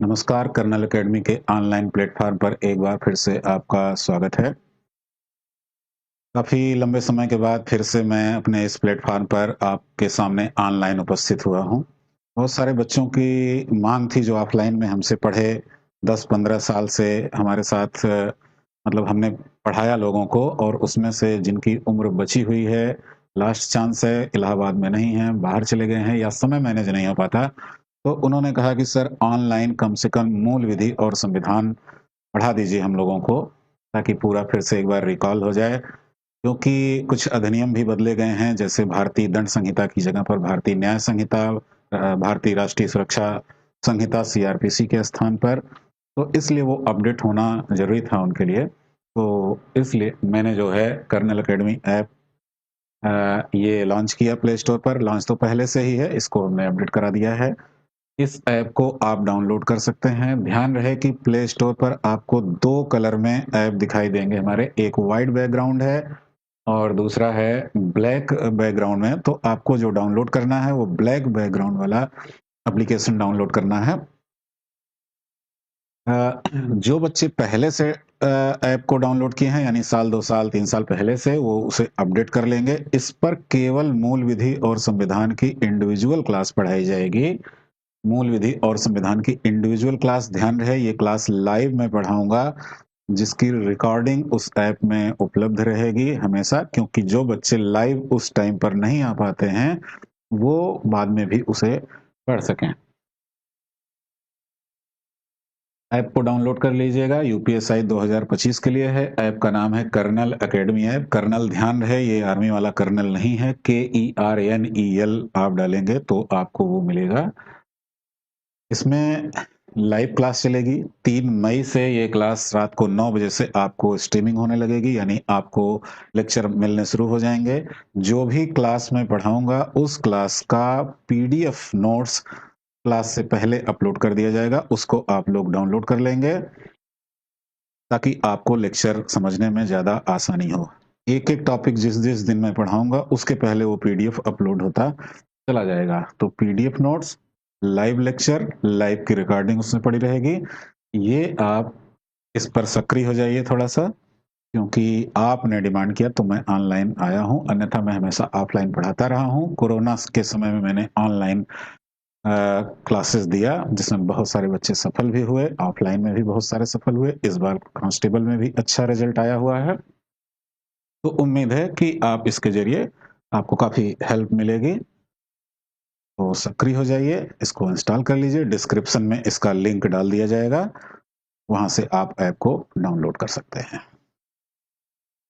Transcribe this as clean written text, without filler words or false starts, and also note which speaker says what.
Speaker 1: नमस्कार, colonel academy के online platform पर एक बार फिर से आपका स्वागत है। काफ़ी लंबे समय के बाद फिर से मैं अपने इस प्लेटफ़ॉर्म पर आपके सामने ऑनलाइन उपस्थित हुआ हूँ। बहुत सारे बच्चों की माँग थी जो ऑफ़लाइन में हमसे पढ़े, 10-15 साल से हमारे साथ मतलब हमने पढ़ाया लोगों को और उसमें से जिनकी उम्र बची हुई है, लास्ट चांस है, इलाहाबाद में नहीं हैं, बाहर चले गए हैं या समय मैनेज नहीं हो पाता, तो उन्होंने कहा कि सर ऑनलाइन कम से कम मूल विधि और संविधान पढ़ा दीजिए हम लोगों को, ताकि पूरा फिर से एक बार रिकॉल हो जाए। क्योंकि कुछ अधिनियम भी बदले गए हैं, जैसे भारतीय दंड संहिता की जगह पर भारतीय न्याय संहिता, भारतीय राष्ट्रीय सुरक्षा संहिता सीआरपीसी के स्थान पर, तो इसलिए वो अपडेट होना ज़रूरी था उनके लिए। तो इसलिए मैंने जो है कर्नल एकेडमी ऐप ये लॉन्च किया प्ले स्टोर पर। लॉन्च तो पहले से ही है, इसको हमने अपडेट करा दिया है। इस ऐप को आप डाउनलोड कर सकते हैं। ध्यान रहे कि प्ले स्टोर पर आपको 2 कलर में ऐप दिखाई देंगे हमारे, एक व्हाइट बैकग्राउंड है और दूसरा है ब्लैक बैकग्राउंड में। तो आपको जो डाउनलोड करना है वो ब्लैक बैकग्राउंड वाला एप्लीकेशन डाउनलोड करना है। जो बच्चे पहले से ऐप को डाउनलोड किए हैं यानी साल, 2 साल, 3 साल पहले से, वो उसे अपडेट कर लेंगे। इस पर केवल मूल विधि और संविधान की इंडिविजुअल क्लास पढ़ाई जाएगी। मूल विधि और संविधान की इंडिविजुअल क्लास, ध्यान रहे ये क्लास लाइव में पढ़ाऊँगा, जिसकी रिकॉर्डिंग उस ऐप में उपलब्ध रहेगी हमेशा, क्योंकि जो बच्चे लाइव उस टाइम पर नहीं आ पाते हैं, वो बाद में भी उसे पढ़ सकें। ऐप को डाउनलोड कर लीजिएगा, यूपीएसआई 2025 के लिए है। ऐप का नाम है कर्नल एकेडमी ऐप। कर्नल, ध्यान रहे ये आर्मी वाला कर्नल नहीं है, KERNEL आप डालेंगे तो आपको वो मिलेगा। इसमें लाइव क्लास चलेगी। 3 मई से ये क्लास रात को 9 बजे से आपको स्ट्रीमिंग होने लगेगी, यानी आपको लेक्चर मिलने शुरू हो जाएँगे। जो भी क्लास मैं पढ़ाऊँगा उस क्लास का पीडीएफ नोट्स क्लास से पहले अपलोड कर दिया जाएगा, उसको आप लोग डाउनलोड कर लेंगे, ताकि आपको लेक्चर समझने में ज़्यादा आसानी हो। एक-एक टॉपिक जिस-जिस दिन मैं पढ़ाऊँगा उसके पहले वो पीडीएफ अपलोड होता चला जाएगा। तो PDF notes, live lecture, live की रिकॉर्डिंग उसमें पड़ी रहेगी। ये आप इस पर सक्रिय हो जाइए थोड़ा-सा, क्योंकि आपने डिमांड किया तो मैं ऑनलाइन आया हूँ, अन्यथा मैं हमेशा ऑफलाइन पढ़ाता रहा हूँ। कोरोना के समय में मैंने ऑनलाइन क्लासेस दिया, जिसमें बहुत सारे बच्चे सफल भी हुए, ऑफलाइन में भी बहुत सारे सफल हुए। इस बार कांस्टेबल में भी अच्छा रिजल्ट आया हुआ है। तो उम्मीद है कि आप इसके ज़रिए आपको काफ़ी हेल्प मिलेगी। तो सक्रिय हो जाइए, इसको इंस्टॉल कर लीजिए, डिस्क्रिप्शन में इसका लिंक डाल दिया जाएगा, वहाँ से आप ऐप को डाउनलोड कर सकते हैं।